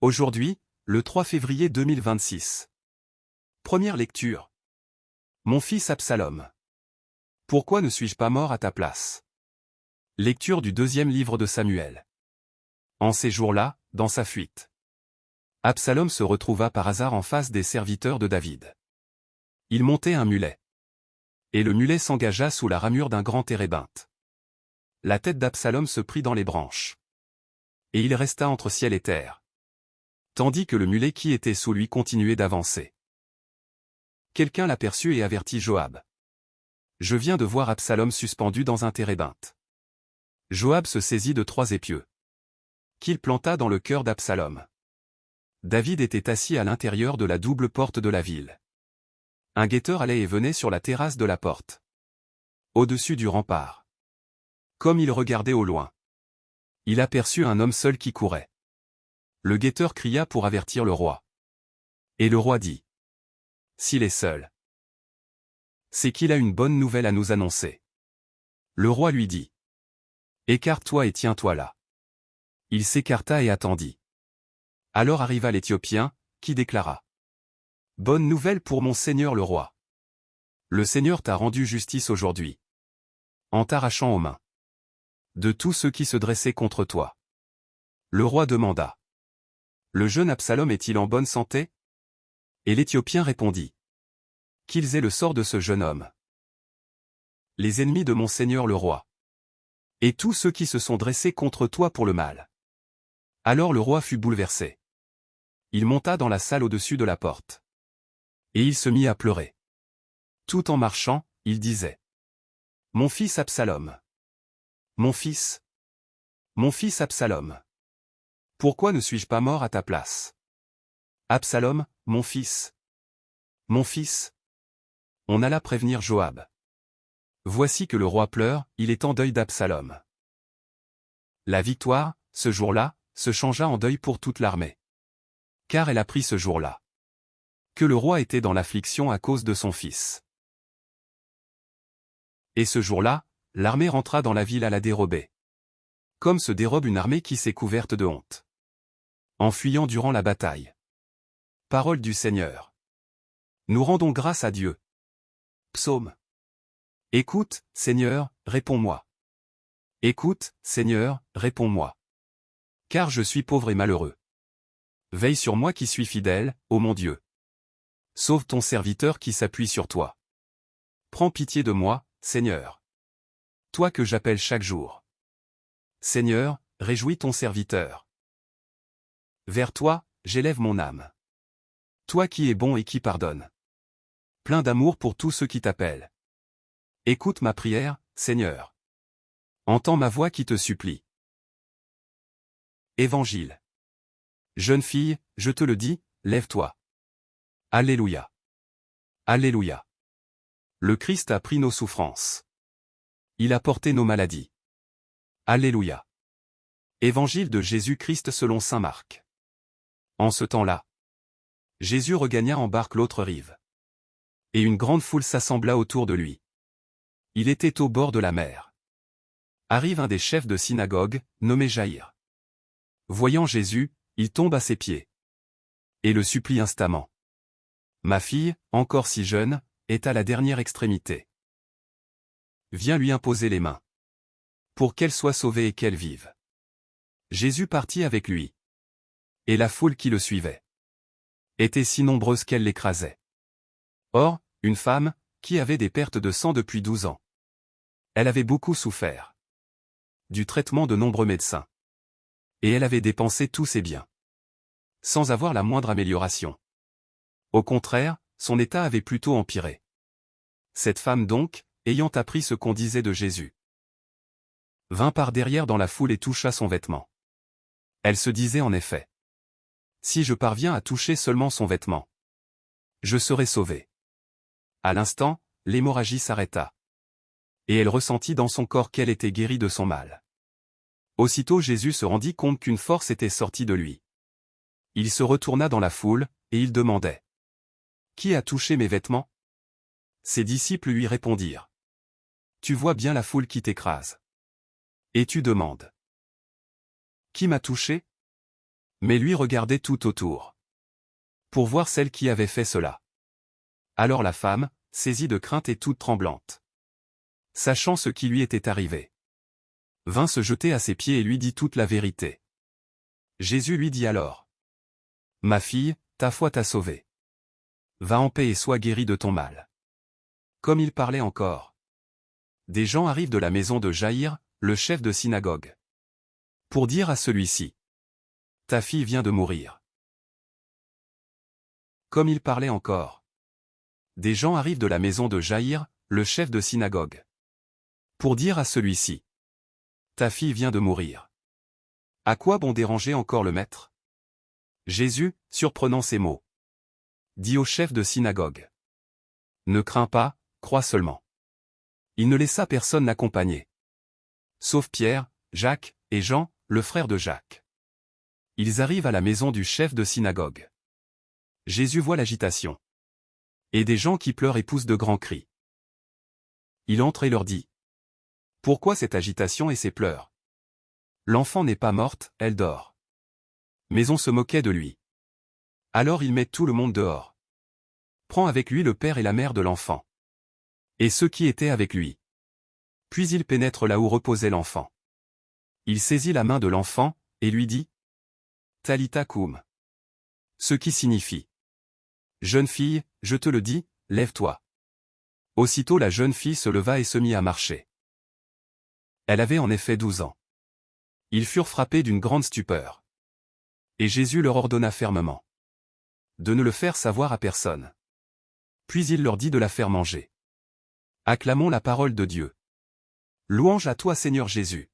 Aujourd'hui, le 3 février 2026. Première lecture. Mon fils Absalom. Pourquoi ne suis-je pas mort à ta place? Lecture du deuxième livre de Samuel. En ces jours-là, dans sa fuite, Absalom se retrouva par hasard en face des serviteurs de David. Il montait un mulet. Et le mulet s'engagea sous la ramure d'un grand térébinthe. La tête d'Absalom se prit dans les branches. Et il resta entre ciel et terre. Tandis que le mulet qui était sous lui continuait d'avancer. Quelqu'un l'aperçut et avertit Joab. Je viens de voir Absalom suspendu dans un térébinthe. Joab se saisit de 3 épieux, qu'il planta dans le cœur d'Absalom. David était assis à l'intérieur de la double porte de la ville. Un guetteur allait et venait sur la terrasse de la porte, au-dessus du rempart. Comme il regardait au loin, il aperçut un homme seul qui courait. Le guetteur cria pour avertir le roi. Et le roi dit: s'il est seul, c'est qu'il a une bonne nouvelle à nous annoncer. Le roi lui dit: écarte-toi et tiens-toi là. Il s'écarta et attendit. Alors arriva l'Éthiopien, qui déclara: bonne nouvelle pour mon seigneur le roi. Le Seigneur t'a rendu justice aujourd'hui, en t'arrachant aux mains de tous ceux qui se dressaient contre toi. Le roi demanda: le jeune Absalom est-il en bonne santé? Et l'Éthiopien répondit: qu'ils aient le sort de ce jeune homme. Les ennemis de mon seigneur le roi, et tous ceux qui se sont dressés contre toi pour le mal. Alors le roi fut bouleversé. Il monta dans la salle au-dessus de la porte. Et il se mit à pleurer. Tout en marchant, il disait: mon fils Absalom. Mon fils Absalom. Pourquoi ne suis-je pas mort à ta place? Absalom, mon fils. Mon fils. On alla prévenir Joab. Voici que le roi pleure, il est en deuil d'Absalom. La victoire, ce jour-là, se changea en deuil pour toute l'armée. Car elle apprit ce jour-là que le roi était dans l'affliction à cause de son fils. Et ce jour-là, l'armée rentra dans la ville à la dérobée. Comme se dérobe une armée qui s'est couverte de honte, en fuyant durant la bataille. Parole du Seigneur. Nous rendons grâce à Dieu. Psaume. Écoute, Seigneur, réponds-moi. Écoute, Seigneur, réponds-moi. Car je suis pauvre et malheureux. Veille sur moi qui suis fidèle, ô mon Dieu. Sauve ton serviteur qui s'appuie sur toi. Prends pitié de moi, Seigneur. Toi que j'appelle chaque jour. Seigneur, réjouis ton serviteur. Vers toi, j'élève mon âme. Toi qui es bon et qui pardonne. Plein d'amour pour tous ceux qui t'appellent. Écoute ma prière, Seigneur. Entends ma voix qui te supplie. Évangile. Jeune fille, je te le dis, lève-toi. Alléluia. Alléluia. Le Christ a pris nos souffrances. Il a porté nos maladies. Alléluia. Évangile de Jésus-Christ selon saint Marc. En ce temps-là, Jésus regagna en barque l'autre rive. Et une grande foule s'assembla autour de lui. Il était au bord de la mer. Arrive un des chefs de synagogue, nommé Jaïr. Voyant Jésus, il tombe à ses pieds. Et le supplie instamment. Ma fille, encore si jeune, est à la dernière extrémité. Viens lui imposer les mains. Pour qu'elle soit sauvée et qu'elle vive. Jésus partit avec lui. Et la foule qui le suivait était si nombreuse qu'elle l'écrasait. Or, une femme, qui avait des pertes de sang depuis 12 ans. Elle avait beaucoup souffert du traitement de nombreux médecins. Et elle avait dépensé tous ses biens, sans avoir la moindre amélioration. Au contraire, son état avait plutôt empiré. Cette femme donc, ayant appris ce qu'on disait de Jésus, vint par derrière dans la foule et toucha son vêtement. Elle se disait en effet: si je parviens à toucher seulement son vêtement, je serai sauvée. À l'instant, l'hémorragie s'arrêta. Et elle ressentit dans son corps qu'elle était guérie de son mal. Aussitôt Jésus se rendit compte qu'une force était sortie de lui. Il se retourna dans la foule, et il demandait: qui a touché mes vêtements? Ses disciples lui répondirent: tu vois bien la foule qui t'écrase. Et tu demandes: qui m'a touché? Mais lui regardait tout autour. Pour voir celle qui avait fait cela. Alors la femme, saisie de crainte et toute tremblante, sachant ce qui lui était arrivé, vint se jeter à ses pieds et lui dit toute la vérité. Jésus lui dit alors: Ma fille, ta foi t'a sauvée. Va en paix et sois guérie de ton mal. Comme il parlait encore, des gens arrivent de la maison de Jaïr, le chef de synagogue, pour dire à celui-ci: Ta fille vient de mourir. Comme il parlait encore, des gens arrivent de la maison de Jaïr, le chef de synagogue, pour dire à celui-ci: Ta fille vient de mourir. À quoi bon déranger encore le maître? Jésus, surprenant ces mots, dit au chef de synagogue: Ne crains pas, crois seulement. Il ne laissa personne l'accompagner, sauf Pierre, Jacques, et Jean, le frère de Jacques. Ils arrivent à la maison du chef de synagogue. Jésus voit l'agitation, et des gens qui pleurent et poussent de grands cris. Il entre et leur dit: Pourquoi cette agitation et ces pleurs? L'enfant n'est pas morte, elle dort. Mais on se moquait de lui. Alors il met tout le monde dehors. Prend avec lui le père et la mère de l'enfant, et ceux qui étaient avec lui. Puis il pénètre là où reposait l'enfant. Il saisit la main de l'enfant, et lui dit: Talitha koum. Ce qui signifie: Jeune fille, je te le dis, lève-toi. Aussitôt la jeune fille se leva et se mit à marcher. Elle avait en effet 12 ans. Ils furent frappés d'une grande stupeur. Et Jésus leur ordonna fermement de ne le faire savoir à personne. Puis il leur dit de la faire manger. Acclamons la parole de Dieu. Louange à toi Seigneur Jésus.